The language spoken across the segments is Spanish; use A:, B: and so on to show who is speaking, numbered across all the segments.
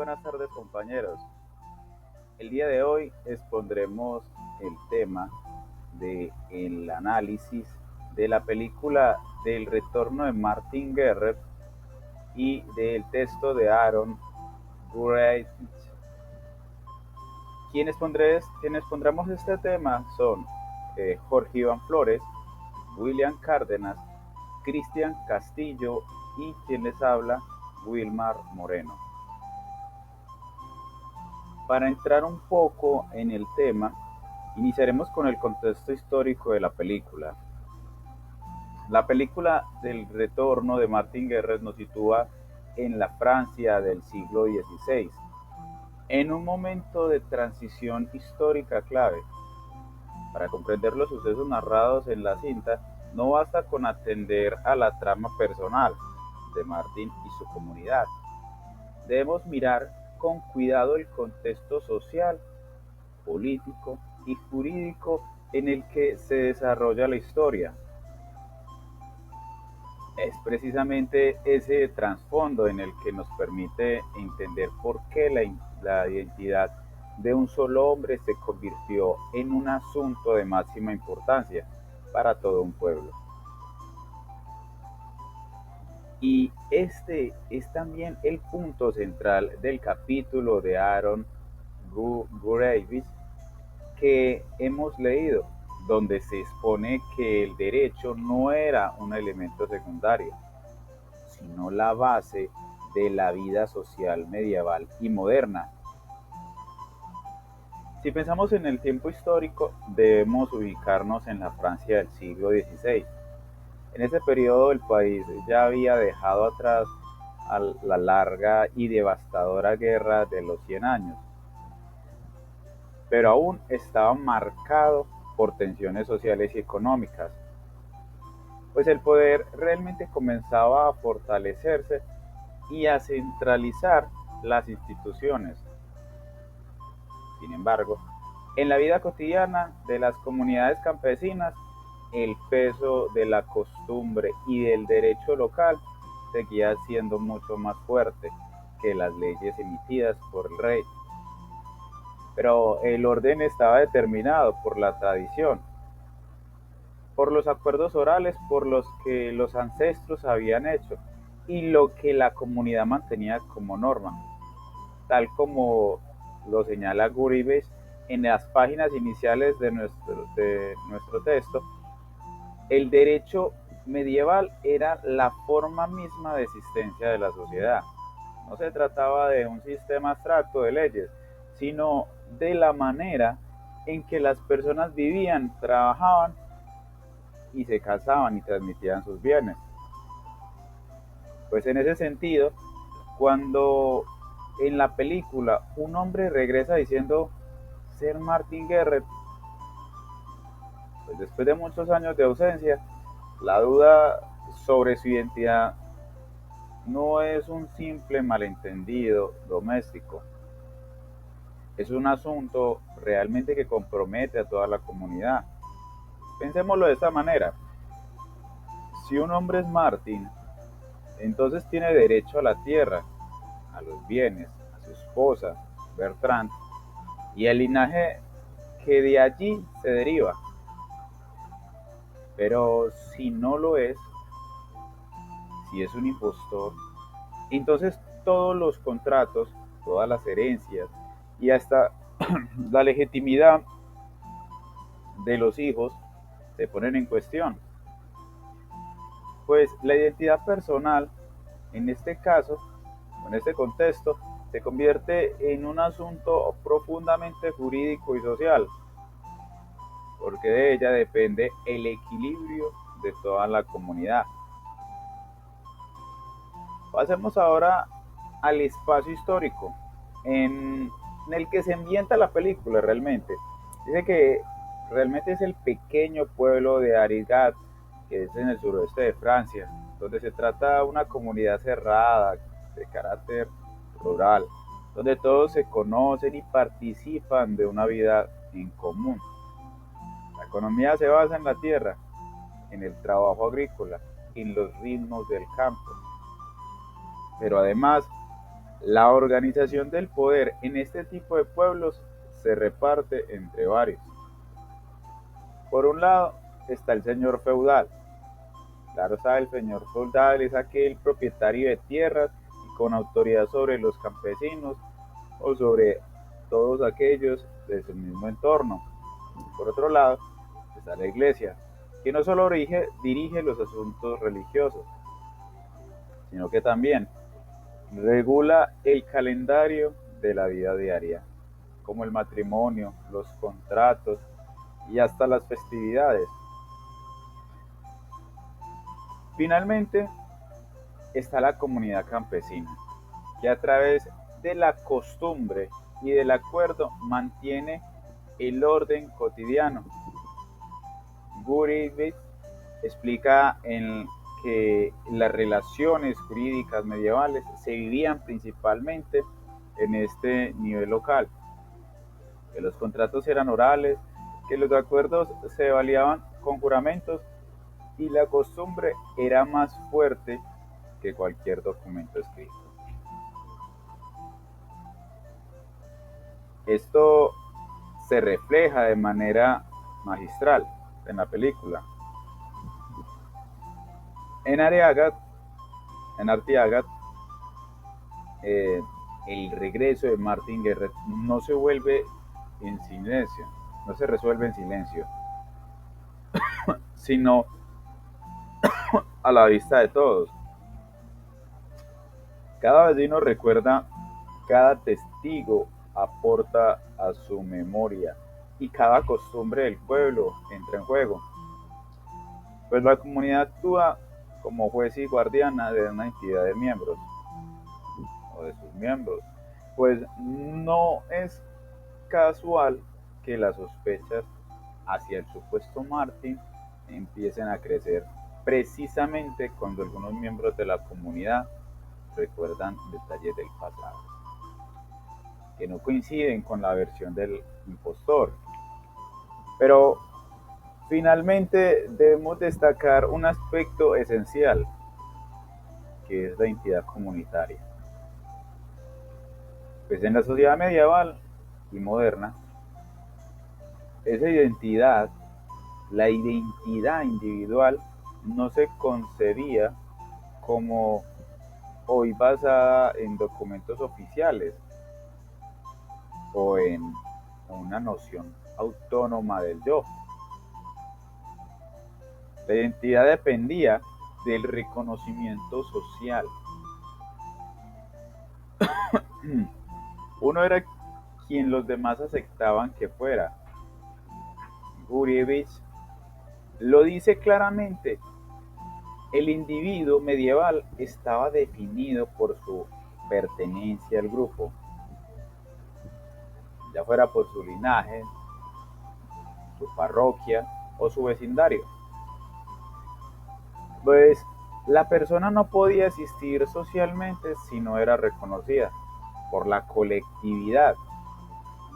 A: buenas tardes compañeros. El día de hoy expondremos el tema del análisis de la película del retorno de Martin Guerrer y del texto de Aaron Gurevich. Quienes pondremos este tema son Jorge Iván Flores, William Cárdenas, Cristian Castillo y quien les habla, Wilmar Moreno. Para entrar un poco en el tema, iniciaremos con el contexto histórico de la película. La película del retorno de Martin Guerrer nos sitúa en la Francia del siglo XVI, en un momento de transición histórica clave. Para comprender los sucesos narrados en la cinta, no basta con atender a la trama personal de Martin y su comunidad. Debemos mirar con cuidado el contexto social, político y jurídico en el que se desarrolla la historia. Es precisamente ese trasfondo en el que nos permite entender por qué la identidad de un solo hombre se convirtió en un asunto de máxima importancia para todo un pueblo. Y este es también el punto central del capítulo de Aaron Gurevich que hemos leído, donde se expone que el derecho no era un elemento secundario, sino la base de la vida social medieval y moderna. Si pensamos en el tiempo histórico, debemos ubicarnos en la Francia del siglo XVI. En ese periodo el país ya había dejado atrás a la larga y devastadora guerra de los 100 años, pero aún estaba marcado por tensiones sociales y económicas, pues el poder realmente comenzaba a fortalecerse y a centralizar las instituciones. Sin embargo, en la vida cotidiana de las comunidades campesinas, el peso de la costumbre y del derecho local seguía siendo mucho más fuerte que las leyes emitidas por el rey. Pero el orden estaba determinado por la tradición, por los acuerdos orales por los que los ancestros habían hecho y lo que la comunidad mantenía como norma, tal como lo señala Gurevich en las páginas iniciales de nuestro texto. El derecho medieval era la forma misma de existencia de la sociedad. No se trataba de un sistema abstracto de leyes, sino de la manera en que las personas vivían, trabajaban y se casaban y transmitían sus bienes. Pues en ese sentido, cuando en la película un hombre regresa diciendo ser Martin Guerrer, pues después de muchos años de ausencia, la duda sobre su identidad no es un simple malentendido doméstico, es un asunto realmente que compromete a toda la comunidad. Pensémoslo de esta manera: si un hombre es Martin, entonces tiene derecho a la tierra, a los bienes, a su esposa, Bertrand, y el linaje que de allí se deriva. Pero si no lo es, si es un impostor, entonces todos los contratos, todas las herencias y hasta la legitimidad de los hijos se ponen en cuestión. Pues la identidad personal, en este caso, en este contexto, se convierte en un asunto profundamente jurídico y social, porque de ella depende el equilibrio de toda la comunidad. Pasemos ahora al espacio histórico en el que se ambienta la película realmente. Dice que realmente es el pequeño pueblo de Arigat, que es en el suroeste de Francia, donde se trata de una comunidad cerrada, de carácter rural, donde todos se conocen y participan de una vida en común. La economía se basa en la tierra, en el trabajo agrícola, en los ritmos del campo. Pero además, La organización del poder en este tipo de pueblos se reparte entre varios. Por un lado está el señor feudal. Claro sabe, el señor feudal es aquel propietario de tierras y con autoridad sobre los campesinos o sobre todos aquellos de su mismo entorno. Por otro lado está la iglesia, que no solo dirige los asuntos religiosos, sino que también regula el calendario de la vida diaria, como el matrimonio, los contratos y hasta las festividades. Finalmente está la comunidad campesina, que a través de la costumbre y del acuerdo mantiene el orden cotidiano. Gurevich explica en que las relaciones jurídicas medievales se vivían principalmente en este nivel local, que los contratos eran orales, que los acuerdos se validaban con juramentos y la costumbre era más fuerte que cualquier documento escrito. Esto se refleja de manera magistral en la película. En Ariaga, en Artiaga, eh, el regreso de Martin Guerret no se vuelve en silencio, no se resuelve en silencio, sino a la vista de todos. Cada vecino recuerda, cada testigo aporta a su memoria y cada costumbre del pueblo entra en juego, pues la comunidad actúa como juez y guardiana de una entidad de miembros o de sus miembros, pues no es casual que las sospechas hacia el supuesto Martin empiecen a crecer precisamente cuando algunos miembros de la comunidad recuerdan detalles del pasado que no coinciden con la versión del impostor. Pero finalmente debemos destacar un aspecto esencial, que es la identidad comunitaria. Pues en la sociedad medieval y moderna, esa identidad, la identidad individual, no se concebía como hoy basada en documentos oficiales o en una noción autónoma del yo. La identidad dependía del reconocimiento social. Uno era quien los demás aceptaban que fuera. Gurevich lo dice claramente, el individuo medieval estaba definido por su pertenencia al grupo, ya fuera por su linaje, su parroquia o su vecindario. Pues la persona no podía existir socialmente si no era reconocida por la colectividad.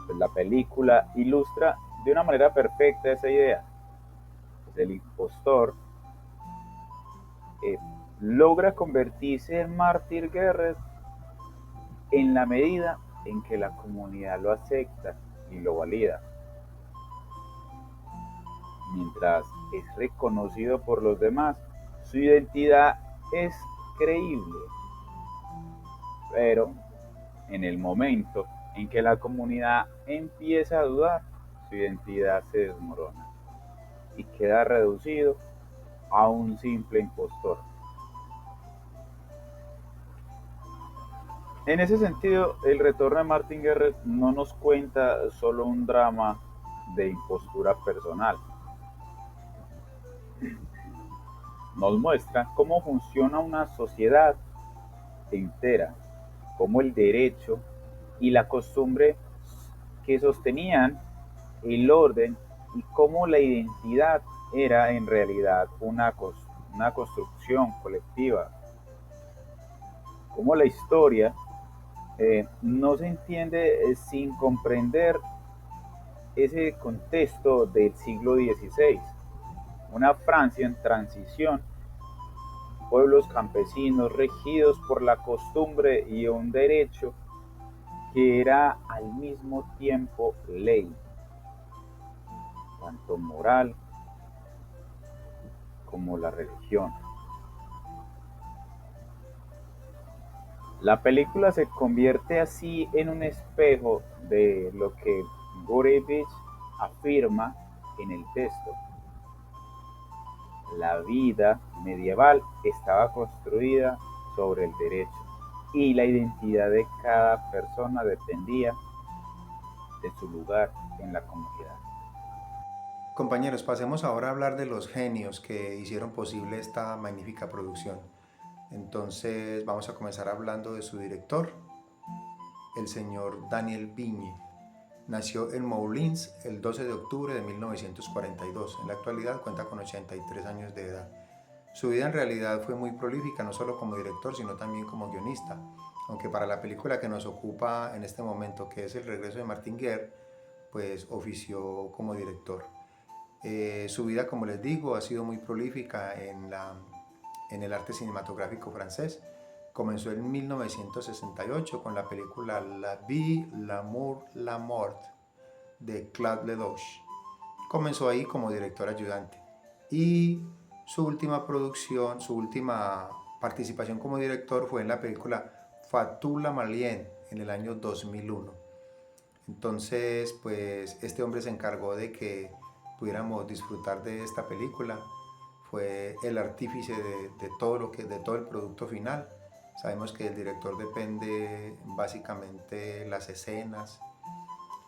A: Pues la película ilustra de una manera perfecta esa idea. Pues el impostor eh, logra convertirse en mártir guerrero en la medida en que la comunidad lo acepta y lo valida, mientras es reconocido por los demás, su identidad es creíble, pero en el momento en que la comunidad empieza a dudar, su identidad se desmorona y queda reducido a un simple impostor. En ese sentido, el retorno de Martin Guerret no nos cuenta solo un drama de impostura personal, nos muestra cómo funciona una sociedad entera, cómo el derecho y la costumbre que sostenían el orden y cómo la identidad era en realidad una construcción colectiva, cómo la historia no se entiende sin comprender ese contexto del siglo XVI, una Francia en transición pueblos campesinos regidos por la costumbre y un derecho que era al mismo tiempo ley, tanto moral como la religión. La película se convierte así en un espejo de lo que Gurevich afirma en el texto. La vida medieval estaba construida sobre el derecho y la identidad de cada persona dependía de su lugar en la comunidad.
B: Compañeros, pasemos ahora a hablar de los genios que hicieron posible esta magnífica producción. Entonces vamos a comenzar hablando de su director, el señor Daniel Vigne. Nació en Moulins el 12 de octubre de 1942. En la actualidad cuenta con 83 años de edad. Su vida en realidad fue muy prolífica, no solo como director, sino también como guionista. Aunque para la película que nos ocupa en este momento, que es El regreso de Martin Guerre, pues ofició como director. Su vida, como les digo, ha sido muy prolífica en el arte cinematográfico francés. Comenzó en 1968 con la película La vie, l'amour, la mort de Claude Lelouch. Comenzó ahí como director ayudante y su última producción, su última participación como director fue en la película Fatou la Malien en el año 2001. Entonces, pues este hombre se encargó de que pudiéramos disfrutar de esta película. Fue el artífice de todo de todo el producto final. Sabemos que el director depende básicamente las escenas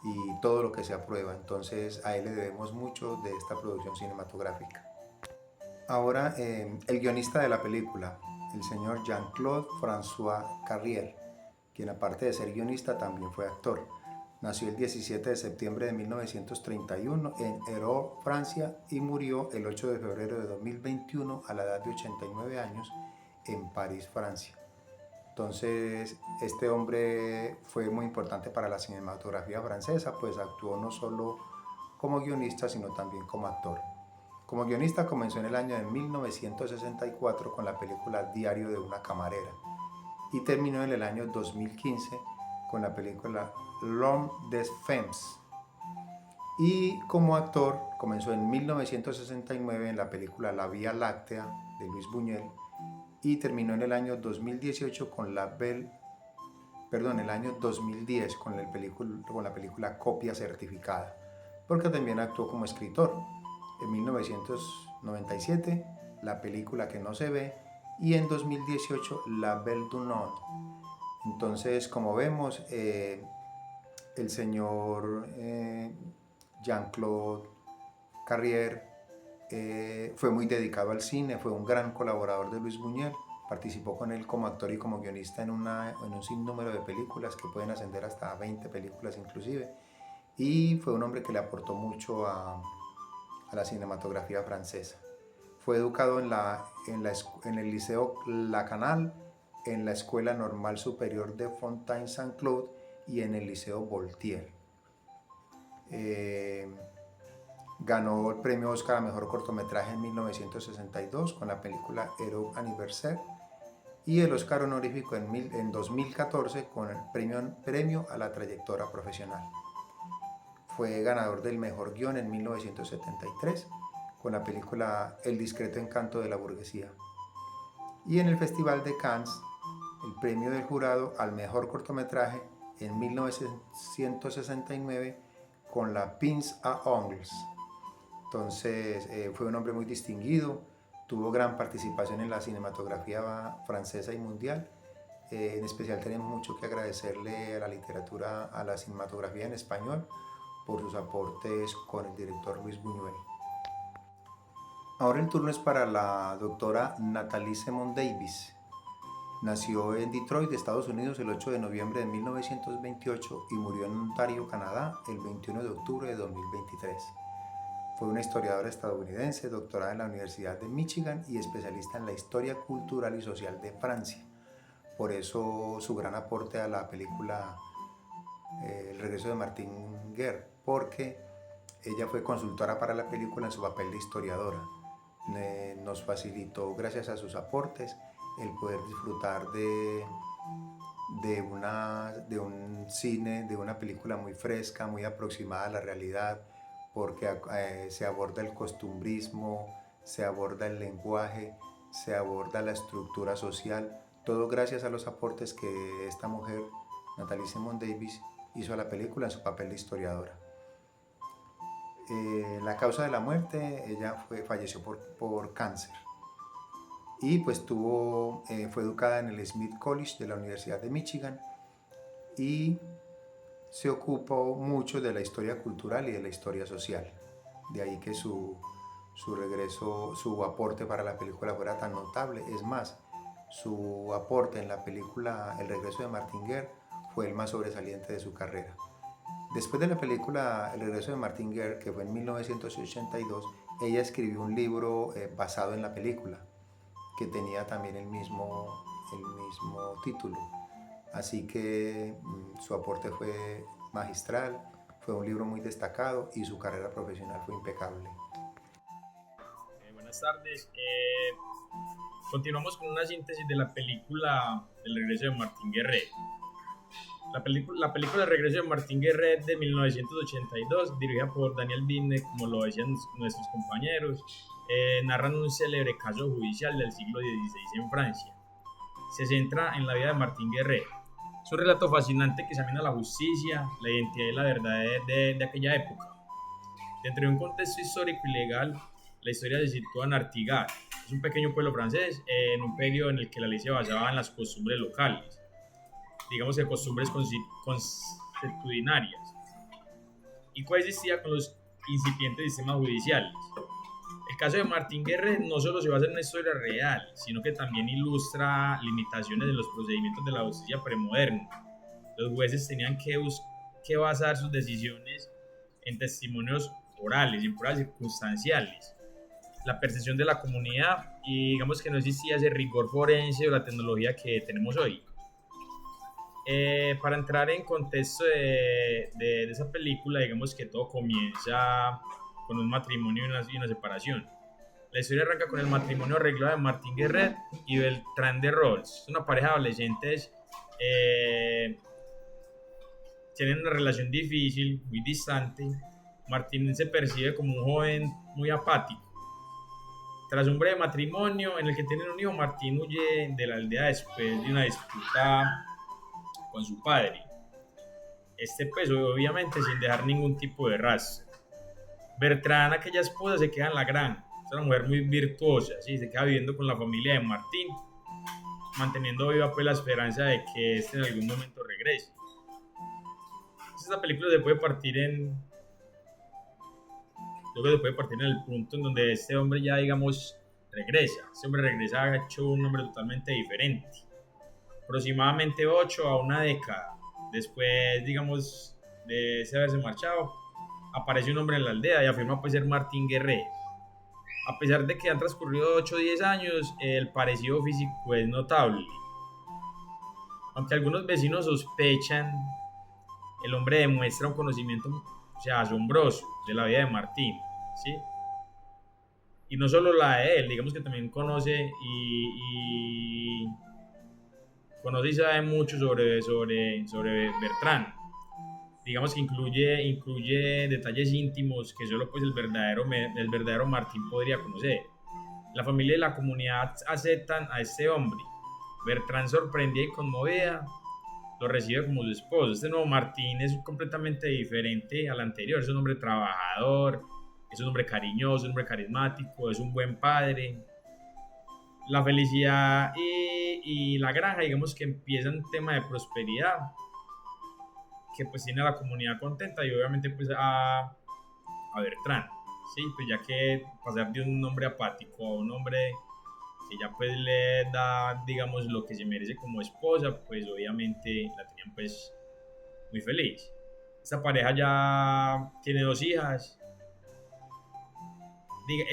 B: y todo lo que se aprueba. Entonces a él le debemos mucho de esta producción cinematográfica. Ahora, el guionista de la película, el señor Jean-Claude François Carrier, quien aparte de ser guionista también fue actor. Nació el 17 de septiembre de 1931 en Hérault, Francia, y murió el 8 de febrero de 2021 a la edad de 89 años en París, Francia. Entonces, este hombre fue muy importante para la cinematografía francesa, pues actuó no solo como guionista, sino también como actor. Como guionista comenzó en el año de 1964 con la película Diario de una camarera y terminó en el año 2015 con la película L'Homme des Femmes. Y como actor comenzó en 1969 en la película La Vía Láctea de Luis Buñuel y terminó en el año 2018 con el año 2010 con la película Copia Certificada, porque también actuó como escritor. En 1997 la película Que no se ve y en 2018 La Belle du Nord. Entonces, como vemos, el señor Jean-Claude Carrier fue muy dedicado al cine, fue un gran colaborador de Luis Buñuel, participó con él como actor y como guionista en un sinnúmero de películas que pueden ascender hasta 20 películas inclusive, y fue un hombre que le aportó mucho a la cinematografía francesa. Fue educado en el Liceo La Canal, en la Escuela Normal Superior de Fontaine-Saint-Claude y en el Liceo Voltaire. Ganó el premio Oscar a Mejor Cortometraje en 1962 con la película Héros Anniversaire y el Oscar honorífico en 2014 con el premio a la trayectoria profesional. Fue ganador del Mejor Guión en 1973 con la película El discreto encanto de la burguesía. Y en el Festival de Cannes, el premio del jurado al Mejor Cortometraje en 1969 con la Pince à Ongles. Entonces fue un hombre muy distinguido, tuvo gran participación en la cinematografía francesa y mundial. En especial tenemos mucho que agradecerle a la literatura, a la cinematografía en español, por sus aportes con el director Luis Buñuel. Ahora el turno es para la doctora Nathalie Simone Davis. Nació en Detroit, Estados Unidos, el 8 de noviembre de 1928 y murió en Ontario, Canadá, el 21 de octubre de 2023. Fue una historiadora estadounidense, doctorada en la Universidad de Michigan y especialista en la historia cultural y social de Francia. Por eso su gran aporte a la película El regreso de Martin Guerre, porque ella fue consultora para la película en su papel de historiadora. nos facilitó, gracias a sus aportes, el poder disfrutar de un cine, de una película muy fresca, muy aproximada a la realidad, porque se aborda el costumbrismo, se aborda el lenguaje, se aborda la estructura social, todo gracias a los aportes que esta mujer, Natalie Simone Davis, hizo a la película en su papel de historiadora. La causa de la muerte, ella falleció por cáncer y pues fue educada en el Smith College de la Universidad de Michigan y se ocupó mucho de la historia cultural y de la historia social. De ahí que su regreso, su aporte para la película fuera tan notable. Es más, su aporte en la película El regreso de Martin Guerre fue el más sobresaliente de su carrera. Después de la película El regreso de Martin Guerre, que fue en 1982, ella escribió un libro basado en la película, que tenía también el mismo título. Así que su aporte fue magistral, fue un libro muy destacado y su carrera profesional fue impecable.
C: Buenas tardes. Continuamos con una síntesis de la película El regreso de Martin Guerre. La película El regreso de Martin Guerre de 1982, dirigida por Daniel Villeneuve, como lo decían nuestros compañeros, narran un célebre caso judicial del siglo XVI en Francia. Se centra en la vida de Martin Guerre. Es un relato fascinante que examina la justicia, la identidad y la verdad de aquella época. Dentro de un contexto histórico y legal, la historia se sitúa en Artigas. Es un pequeño pueblo francés en un periodo en el que la ley se basaba en las costumbres locales, digamos que costumbres consuetudinarias, y coexistía con los incipientes sistemas judiciales. El caso de Martin Guerre no solo se basa en una historia real, sino que también ilustra limitaciones en los procedimientos de la justicia premoderna. Los jueces tenían que basar sus decisiones en testimonios orales y en pruebas circunstanciales. La percepción de la comunidad, y digamos que no existía ese rigor forense o la tecnología que tenemos hoy. Para entrar en contexto de esa película, digamos que todo comienza con un matrimonio y una separación. La historia arranca con el matrimonio arreglado de Martin Guerre y Bertrand de Rolls. Es una pareja de adolescentes, tienen una relación difícil, muy distante. Martin se percibe como un joven muy apático. Tras un breve matrimonio en el que tienen un hijo, Martin huye de la aldea después de una disputa con su padre. Pues obviamente sin dejar ningún tipo de rastro. Bertrand, aquella esposa, se queda en la granja. Es una mujer muy virtuosa, ¿sí? Se queda viviendo con la familia de Martin, manteniendo viva pues la esperanza de que este en algún momento regrese. Esta película se puede partir en el punto en donde este hombre ya, digamos, regresa. Este hombre regresa hecho un hombre totalmente diferente. Aproximadamente 8 a una década después, digamos, de ese haberse marchado, aparece un hombre en la aldea y afirma pues ser Martin Guerre. A pesar de que han transcurrido 8 o 10 años, el parecido físico es notable. Aunque algunos vecinos sospechan, el hombre demuestra un conocimiento, o sea, asombroso de la vida de Martin, ¿sí? Y no solo la de él, digamos que también conoce y sabe mucho sobre Bertrand. Digamos que incluye detalles íntimos que solo pues el verdadero Martin podría conocer. La familia y la comunidad aceptan a este hombre. Bertrand, sorprendida y conmovida, lo recibe como su esposo. Este nuevo Martin es completamente diferente al anterior. Es un hombre trabajador, es un hombre cariñoso, es un hombre carismático, es un buen padre. La felicidad y la granja, digamos que empieza un tema de prosperidad que pues tiene a la comunidad contenta y obviamente pues a Bertrand, ¿sí? Pues ya que pasar de un hombre apático a un hombre que ya pues le da, digamos, lo que se merece como esposa, pues obviamente la tenían pues muy feliz. Esta pareja ya tiene 2 hijas.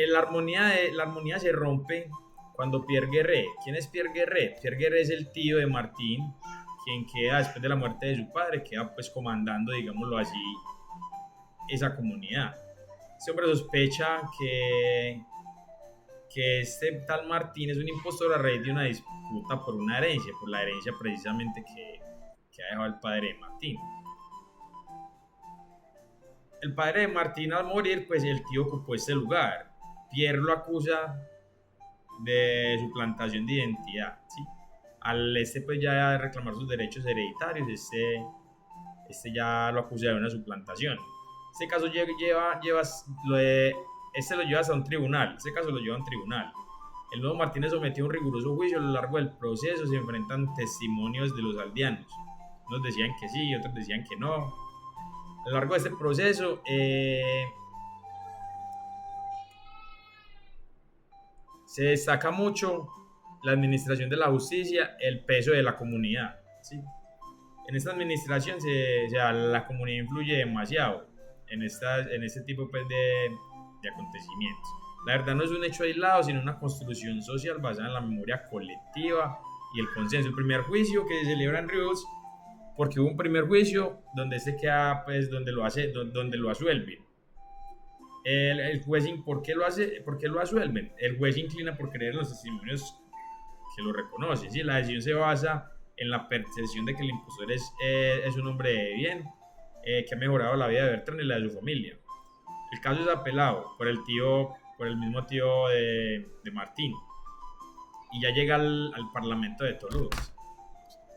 C: La armonía se rompe cuando Pierre Guerre. ¿Quién es Pierre Guerre? Pierre Guerre es el tío de Martin, quien queda después de la muerte de su padre, queda pues comandando, digámoslo así, esa comunidad. Este hombre sospecha que que este tal Martín es un impostor a raíz de una disputa por una herencia, por la herencia precisamente que ha dejado el padre de Martín. El padre de Martín al morir, pues el tío ocupó este lugar. Pierre lo acusa de suplantación de identidad, ¿sí? Al pues ya reclamar sus derechos hereditarios, ya lo acusa de una suplantación. Este caso lo lleva hasta un tribunal. Este caso lo lleva a un tribunal. El nuevo Martínez sometió a un riguroso juicio. A lo largo del proceso se enfrentan testimonios de los aldeanos. Unos decían que sí, otros decían que no. A lo largo de este proceso se destaca mucho la administración de la justicia, el peso de la comunidad, ¿sí? En esta administración la comunidad influye demasiado en este tipo pues, de acontecimientos. La verdad no es un hecho aislado, sino una construcción social basada en la memoria colectiva y el consenso. El primer juicio que se celebra en Ríos, porque hubo un primer juicio donde queda, pues, donde lo asuelven. El juez, ¿por qué lo asuelven? El juez inclina por creer en los testimonios que lo reconocen. ¿Sí? La decisión se basa en la percepción de que el impostor es un hombre de bien, que ha mejorado la vida de Bertrand y la de su familia. El caso es apelado por el mismo tío de Martín, y ya llega al Parlamento de Toulouse,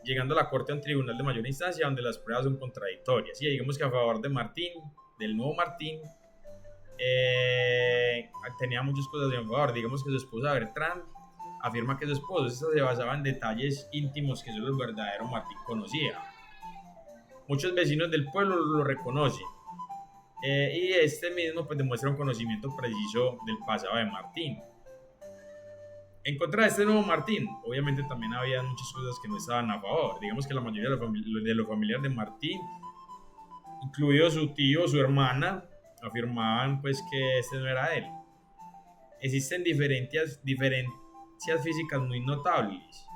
C: llegando a la corte a un tribunal de mayor instancia donde las pruebas son contradictorias. Y digamos que a favor de Martín, del nuevo Martín, tenía muchas cosas a favor. Digamos que su esposa Bertrand afirma que su esposo se basaba en detalles íntimos que solo el verdadero Martín conocía. Muchos vecinos del pueblo lo reconocen, y este mismo pues demuestra un conocimiento preciso del pasado de Martín. En contra de este nuevo Martín, obviamente también había muchas cosas que no estaban a favor. Digamos que la mayoría de los familiares de Martín, incluido su tío, su hermana, afirmaban pues que este no era él. Existen diferencias físicas muy notables,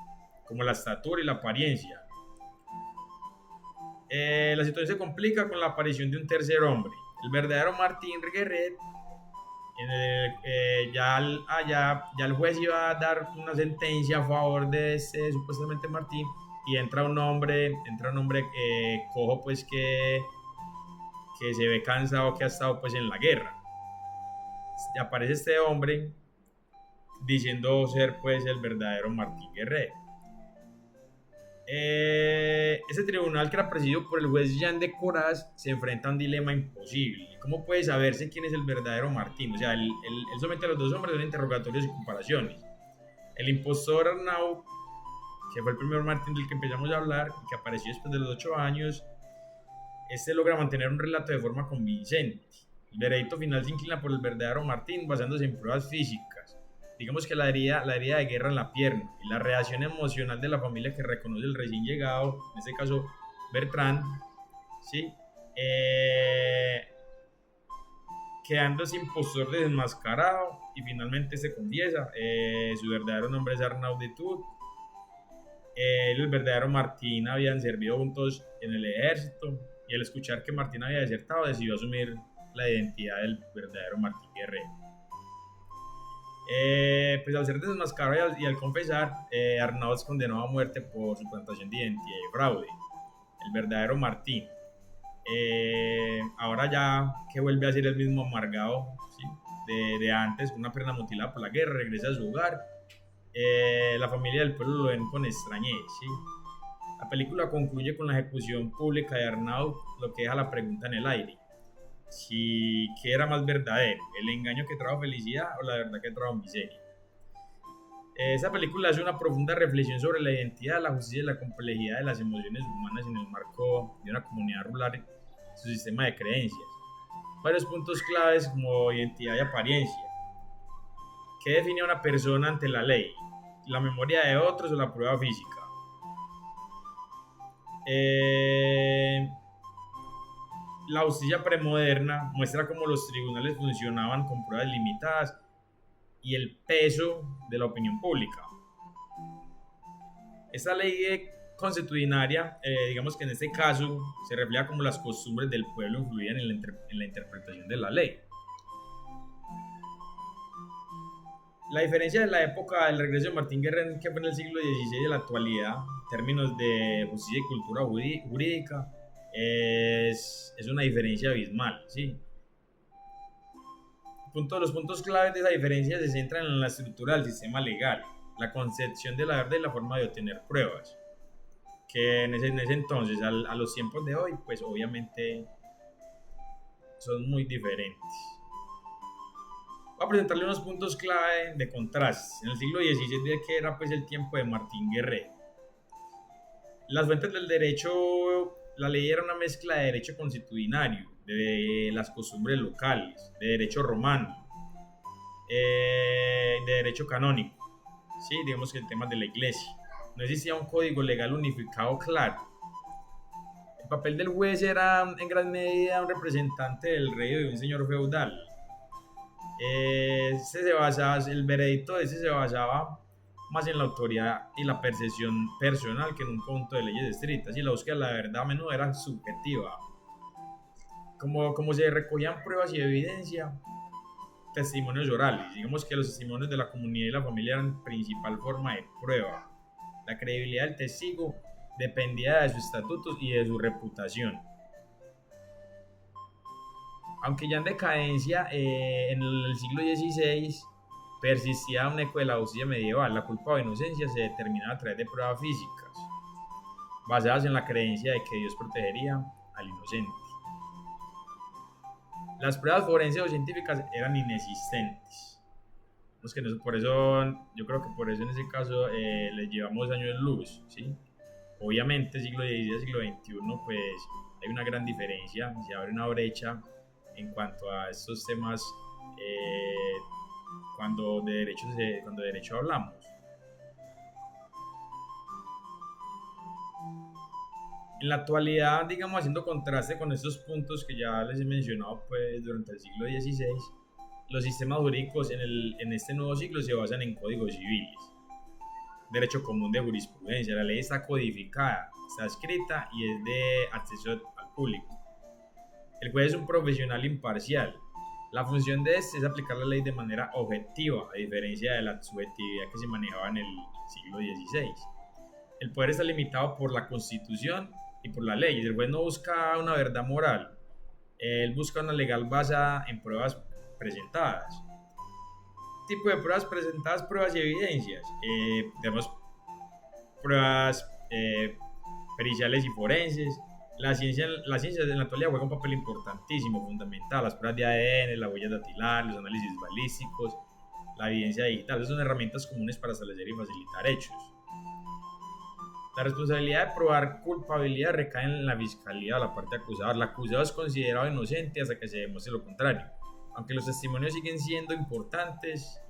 C: como la estatura y la apariencia. La situación se complica con la aparición de un tercer hombre, el verdadero Martín Guerret. Ya el juez iba a dar una sentencia a favor de ese supuestamente Martín, y entra un hombre cojo pues que se ve cansado, que ha estado pues en la guerra. Aparece este hombre diciendo ser pues el verdadero Martín Guerret. Ese tribunal, que era presidido por el juez Jean de Coraz, se enfrenta a un dilema imposible. ¿Cómo puede saberse quién es el verdadero Martín? O sea, él somete a los dos hombres a interrogatorios y comparaciones. El impostor Arnaud, que fue el primer Martín del que empezamos a hablar, que apareció después de los 8 años, logra mantener un relato de forma convincente. El veredicto final se inclina por el verdadero Martín, basándose en pruebas físicas. Digamos que la herida de guerra en la pierna y la reacción emocional de la familia que reconoce el recién llegado, en este caso Bertrand, ¿sí? Quedando ese impostor desmascarado, y finalmente se confiesa. Su verdadero nombre es Arnaud de Tours. El verdadero Martín habían servido juntos en el ejército, y al escuchar que Martín había desertado, decidió asumir la identidad del verdadero Martín Guerret. Pues al ser desmascarado y al confesar, Arnaud es condenado a muerte por suplantación de identidad y fraude. El verdadero Martín, ahora ya que vuelve a ser el mismo amargado, ¿sí? de antes, con una pierna mutilada por la guerra, regresa a su hogar. La familia del pueblo lo ven con extrañez, ¿sí? La película concluye con la ejecución pública de Arnaud, lo que deja la pregunta en el aire: ¿qué era más verdadero? ¿El engaño que trajo felicidad o la verdad que trajo miseria? Esa película hace una profunda reflexión sobre la identidad, la justicia y la complejidad de las emociones humanas en el marco de una comunidad rural y su sistema de creencias. Varios puntos claves como identidad y apariencia. ¿Qué define a una persona ante la ley? ¿La memoria de otros o la prueba física? La justicia premoderna muestra cómo los tribunales funcionaban con pruebas limitadas y el peso de la opinión pública. Esta ley consuetudinaria, digamos que en este caso se refleja como las costumbres del pueblo influían en la interpretación de la ley. La diferencia de la época del regreso de Martín Guerrero, que fue en el siglo XVI, de la actualidad, en términos de justicia y cultura jurídica, es una diferencia abismal, ¿sí? Los puntos claves de esa diferencia se centran en la estructura del sistema legal, la concepción de la verdad y la forma de obtener pruebas, que en ese entonces, a los tiempos de hoy, pues obviamente son muy diferentes. Voy a presentarle unos puntos clave de contraste. En el siglo XVI, que era pues el tiempo de Martín Guerrero, las fuentes del derecho, la ley era una mezcla de derecho consuetudinario, de las costumbres locales, de derecho romano, de derecho canónico, ¿sí? Digamos que el tema de la iglesia. No existía un código legal unificado claro. El papel del juez era en gran medida un representante del rey o de un señor feudal. El veredicto de ese se basaba más en la autoridad y la percepción personal que en un conjunto de leyes estrictas, y la búsqueda de la verdad a menudo era subjetiva. Como se recogían pruebas y evidencia, testimonios orales, digamos que los testimonios de la comunidad y la familia eran principal forma de prueba. La credibilidad del testigo dependía de sus estatutos y de su reputación. Aunque ya en decadencia, en el siglo XVI persistía un eco de la justicia medieval. La culpa o inocencia se determinaba a través de pruebas físicas, basadas en la creencia de que Dios protegería al inocente. Las pruebas forenses o científicas eran inexistentes. Por eso, yo creo que por eso en ese caso les llevamos años luz, ¿sí? Obviamente siglo XVI, siglo XXI, pues hay una gran diferencia, se abre una brecha en cuanto a estos temas cuando de derecho hablamos. En la actualidad, digamos, haciendo contraste con estos puntos que ya les he mencionado pues, durante el siglo XVI, los sistemas jurídicos en este nuevo siglo se basan en códigos civiles, derecho común de jurisprudencia. La ley está codificada, está escrita y es de acceso al público. El juez es un profesional imparcial. La función de este es aplicar la ley de manera objetiva, a diferencia de la subjetividad que se manejaba en el siglo XVI. El poder está limitado por la Constitución y por la ley. El juez no busca una verdad moral, él busca una legal basada en pruebas presentadas. Tipo de pruebas presentadas, pruebas y evidencias. Tenemos pruebas periciales y forenses. La ciencia en la actualidad juega un papel importantísimo, fundamental. Las pruebas de ADN, las huellas dactilares, los análisis balísticos, la evidencia digital. Esas son herramientas comunes para establecer y facilitar hechos. La responsabilidad de probar culpabilidad recae en la fiscalía o la parte acusada. El acusado es considerado inocente hasta que se demuestre lo contrario. Aunque los testimonios siguen siendo importantes,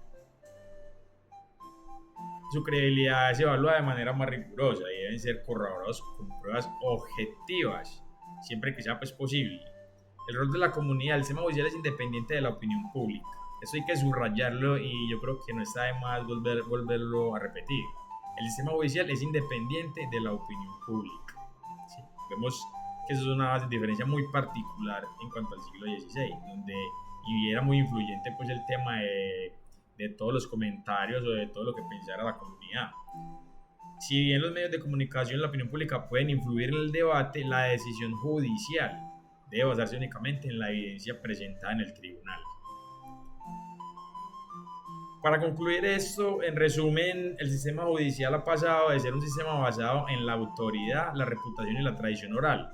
C: su credibilidad se evalúa de manera más rigurosa y deben ser corroborados con pruebas objetivas, siempre que sea pues, posible. El rol de la comunidad, el sistema judicial es independiente de la opinión pública. Eso hay que subrayarlo y yo creo que no está de más volverlo a repetir. El sistema judicial es independiente de la opinión pública. ¿Sí? Vemos que eso es una diferencia muy particular en cuanto al siglo XVI, donde y era muy influyente pues el tema de todos los comentarios o de todo lo que pensara la comunidad. Si bien los medios de comunicación y la opinión pública pueden influir en el debate, la decisión judicial debe basarse únicamente en la evidencia presentada en el tribunal. Para concluir esto, en resumen, el sistema judicial ha pasado de ser un sistema basado en la autoridad, la reputación y la tradición oral,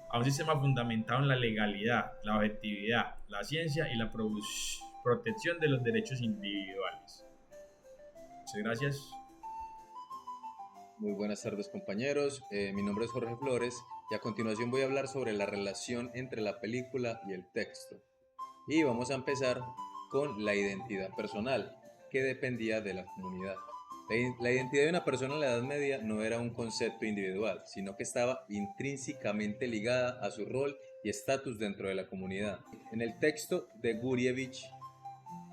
C: a un sistema fundamentado en la legalidad, la objetividad, la ciencia y la protección de los derechos individuales. Muchas gracias.
D: Muy buenas tardes, compañeros. Mi nombre es Jorge Flores y a continuación voy a hablar sobre la relación entre la película y el texto. Y vamos a empezar con la identidad personal, que dependía de la comunidad. La identidad de una persona en la Edad Media no era un concepto individual, sino que estaba intrínsecamente ligada a su rol y estatus dentro de la comunidad. En el texto de Gurevich,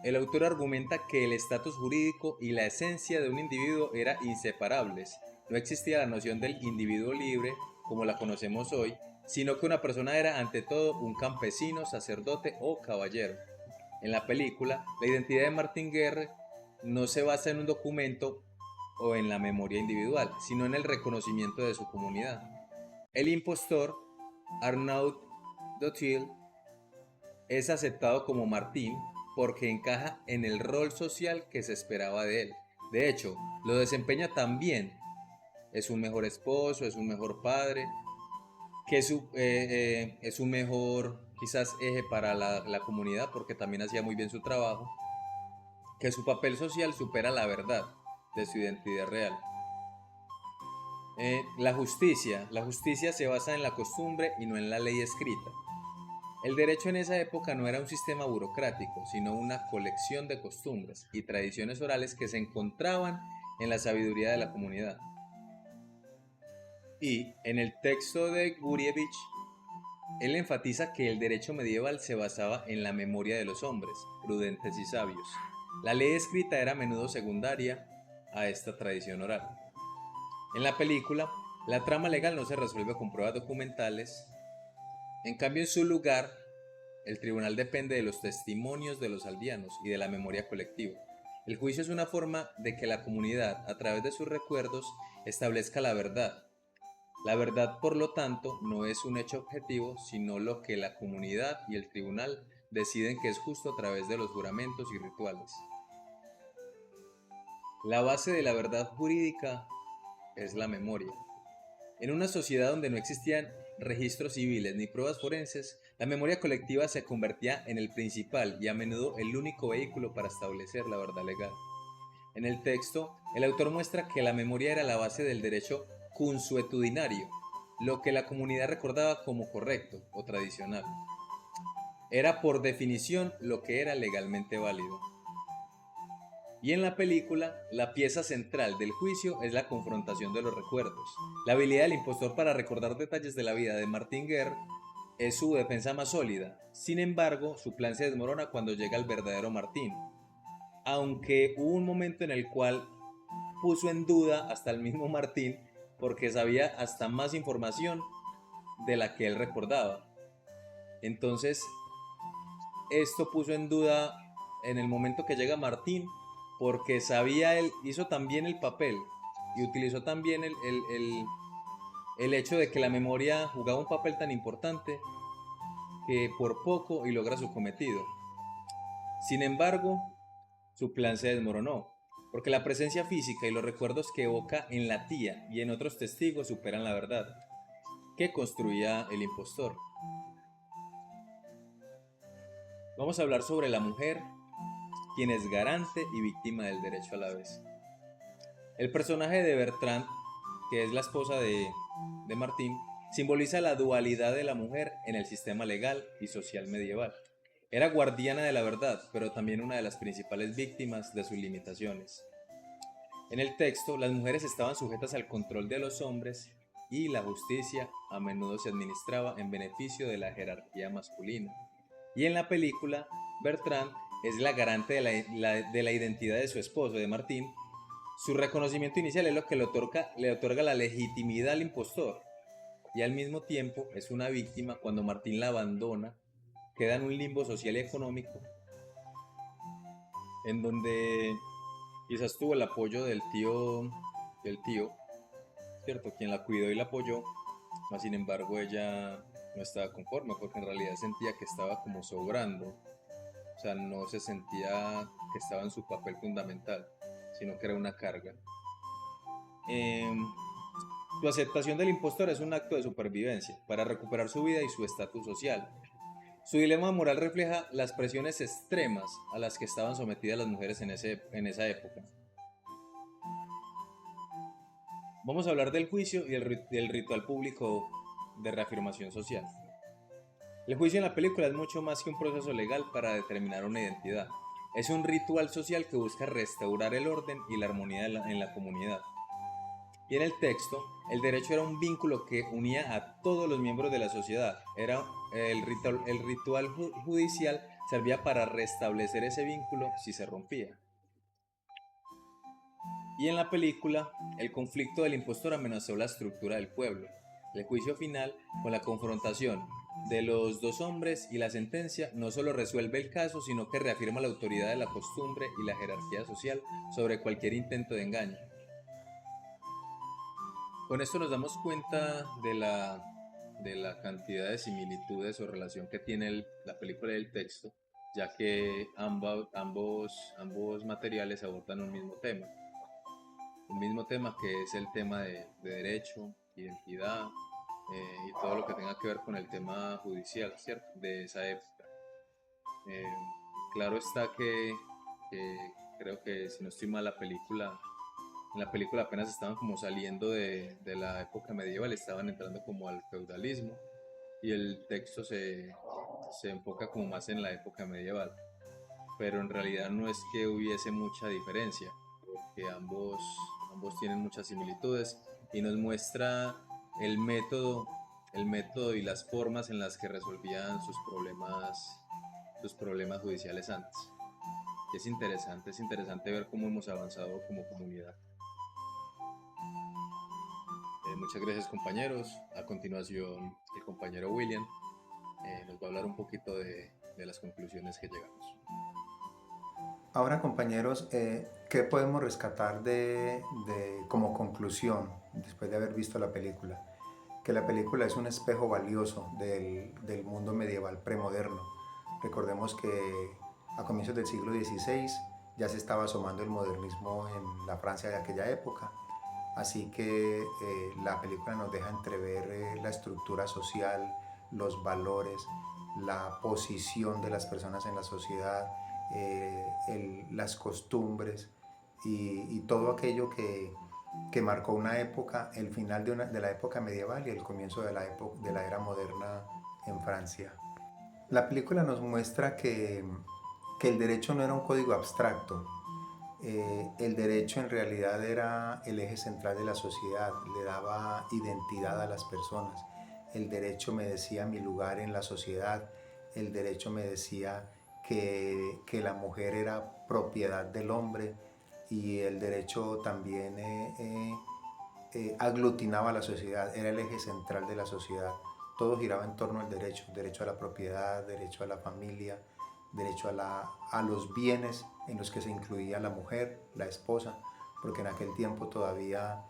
D: el autor argumenta que el estatus jurídico y la esencia de un individuo eran inseparables. No existía la noción del individuo libre como la conocemos hoy, sino que una persona era ante todo un campesino, sacerdote o caballero. En la película, la identidad de Martin Guerre no se basa en un documento o en la memoria individual, sino en el reconocimiento de su comunidad. El impostor, Arnaud Dotil, es aceptado como Martín porque encaja en el rol social que se esperaba de él. De hecho, lo desempeña tan bien. Es un mejor esposo, es un mejor padre, que es un mejor quizás eje para la comunidad porque también hacía muy bien su trabajo, que su papel social supera la verdad de su identidad real. La justicia se basa en la costumbre y no en la ley escrita. El derecho en esa época no era un sistema burocrático, sino una colección de costumbres y tradiciones orales que se encontraban en la sabiduría de la comunidad. Y en el texto de Gurevich, él enfatiza que el derecho medieval se basaba en la memoria de los hombres, prudentes y sabios. La ley escrita era a menudo secundaria a esta tradición oral. En la película, la trama legal no se resuelve con pruebas documentales. En cambio, en su lugar, el tribunal depende de los testimonios de los aldeanos y de la memoria colectiva. El juicio es una forma de que la comunidad, a través de sus recuerdos, establezca la verdad. La verdad, por lo tanto, no es un hecho objetivo, sino lo que la comunidad y el tribunal deciden que es justo a través de los juramentos y rituales. La base de la verdad jurídica es la memoria. En una sociedad donde no existían registros civiles ni pruebas forenses, la memoria colectiva se convertía en el principal y a menudo el único vehículo para establecer la verdad legal. En el texto, el autor muestra que la memoria era la base del derecho consuetudinario, lo que la comunidad recordaba como correcto o tradicional. Era por definición lo que era legalmente válido. Y en la película, la pieza central del juicio es la confrontación de los recuerdos. La habilidad del impostor para recordar detalles de la vida de Martin Guerre es su defensa más sólida. Sin embargo, su plan se desmorona cuando llega el verdadero Martín. Aunque hubo un momento en el cual puso en duda hasta el mismo Martín porque sabía hasta más información de la que él recordaba. Entonces, esto puso en duda en el momento que llega Martín porque sabía él, hizo también el papel y utilizó también el hecho de que la memoria jugaba un papel tan importante que por poco y logra su cometido. Sin embargo, su plan se desmoronó, porque la presencia física y los recuerdos que evoca en la tía y en otros testigos superan la verdad que construía el impostor. Vamos a hablar sobre la mujer, quien es garante y víctima del derecho a la vez. El personaje de Bertrand, que es la esposa de Martín, simboliza la dualidad de la mujer en el sistema legal y social medieval. Era guardiana de la verdad, pero también una de las principales víctimas de sus limitaciones. En el texto, las mujeres estaban sujetas al control de los hombres y la justicia a menudo se administraba en beneficio de la jerarquía masculina. Y en la película, Bertrand es la garante de la identidad de su esposo, de Martín. Su reconocimiento inicial es lo que le otorga la legitimidad al impostor, y al mismo tiempo es una víctima cuando Martín la abandona, queda en un limbo social y económico, en donde quizás tuvo el apoyo del tío, ¿cierto? Quien la cuidó y la apoyó, mas sin embargo ella no estaba conforme porque en realidad sentía que estaba como sobrando, o sea, no se sentía que estaba en su papel fundamental, sino que era una carga. Su aceptación del impostor es un acto de supervivencia para recuperar su vida y su estatus social. Su dilema moral refleja las presiones extremas a las que estaban sometidas las mujeres en esa época. Vamos a hablar del juicio y del ritual público de reafirmación social. El juicio en la película es mucho más que un proceso legal para determinar una identidad. Es un ritual social que busca restaurar el orden y la armonía en la comunidad. Y en el texto, el derecho era un vínculo que unía a todos los miembros de la sociedad. El ritual judicial servía para restablecer ese vínculo si se rompía. Y en la película, el conflicto del impostor amenazó la estructura del pueblo. El juicio final, con la confrontación de los dos hombres y la sentencia no solo resuelve el caso, sino que reafirma la autoridad de la costumbre y la jerarquía social sobre cualquier intento de engaño. Con esto nos damos cuenta de la cantidad de similitudes o relación que tiene la película y el texto, ya que ambos materiales abordan un mismo tema que es el tema de derecho, identidad y todo lo que tenga que ver con el tema judicial, ¿cierto? De esa época. Eh, claro está que creo que si no estoy mal en la película apenas estaban como saliendo de la época medieval, estaban entrando como al feudalismo y el texto se enfoca como más en la época medieval, pero en realidad no es que hubiese mucha diferencia, porque ambos tienen muchas similitudes y nos muestra el método, el método y las formas en las que resolvían sus problemas judiciales antes. Y es interesante ver cómo hemos avanzado como comunidad. Muchas gracias compañeros. A continuación el compañero William nos va a hablar un poquito de las conclusiones que llegamos.
B: Ahora, compañeros, ¿qué podemos rescatar como conclusión después de haber visto la película? Que la película es un espejo valioso del mundo medieval premoderno. Recordemos que a comienzos del siglo XVI ya se estaba asomando el modernismo en la Francia de aquella época. Así que la película nos deja entrever la estructura social, los valores, la posición de las personas en la sociedad, las costumbres y todo aquello que marcó una época, el final de la época medieval y el comienzo de la era moderna en Francia. La película nos muestra que el derecho no era un código abstracto. El derecho en realidad era el eje central de la sociedad, le daba identidad a las personas. El derecho me decía mi lugar en la sociedad, el derecho me decía que la mujer era propiedad del hombre y el derecho también aglutinaba a la sociedad, era el eje central de la sociedad. Todo giraba en torno al derecho a la propiedad, derecho a la familia, derecho a los bienes en los que se incluía la mujer, la esposa, porque en aquel tiempo todavía,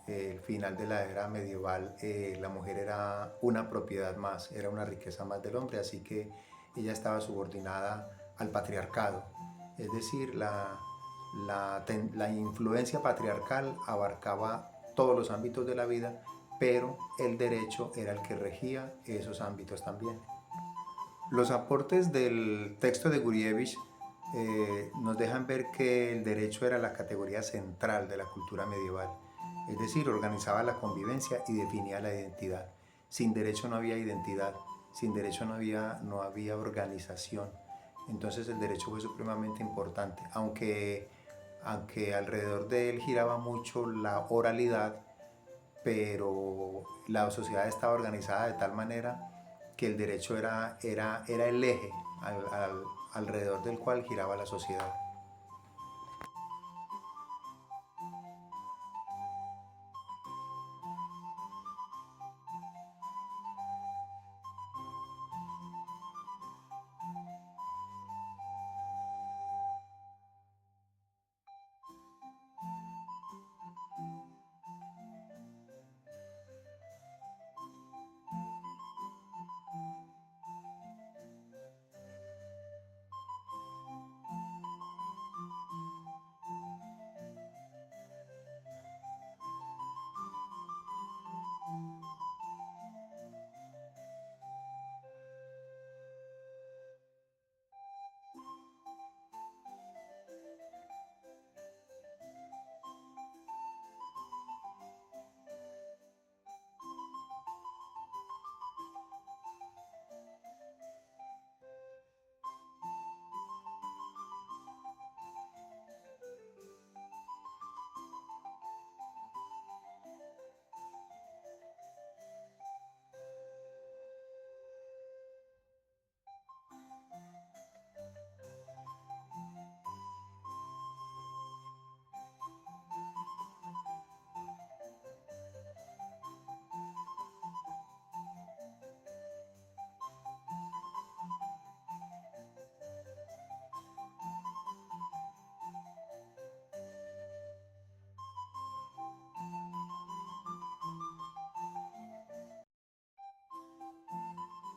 B: el final de la era medieval, la mujer era una propiedad más, era una riqueza más del hombre, así que ella estaba subordinada al patriarcado. Es decir, la influencia patriarcal abarcaba todos los ámbitos de la vida, pero el derecho era el que regía esos ámbitos también. Los aportes del texto de Gurevich nos dejan ver que el derecho era la categoría central de la cultura medieval, es decir, organizaba la convivencia y definía la identidad. Sin derecho no había identidad, sin derecho no había organización. Entonces el derecho fue supremamente importante, aunque alrededor de él giraba mucho la oralidad, pero la sociedad estaba organizada de tal manera que el derecho era el eje alrededor del cual giraba la sociedad.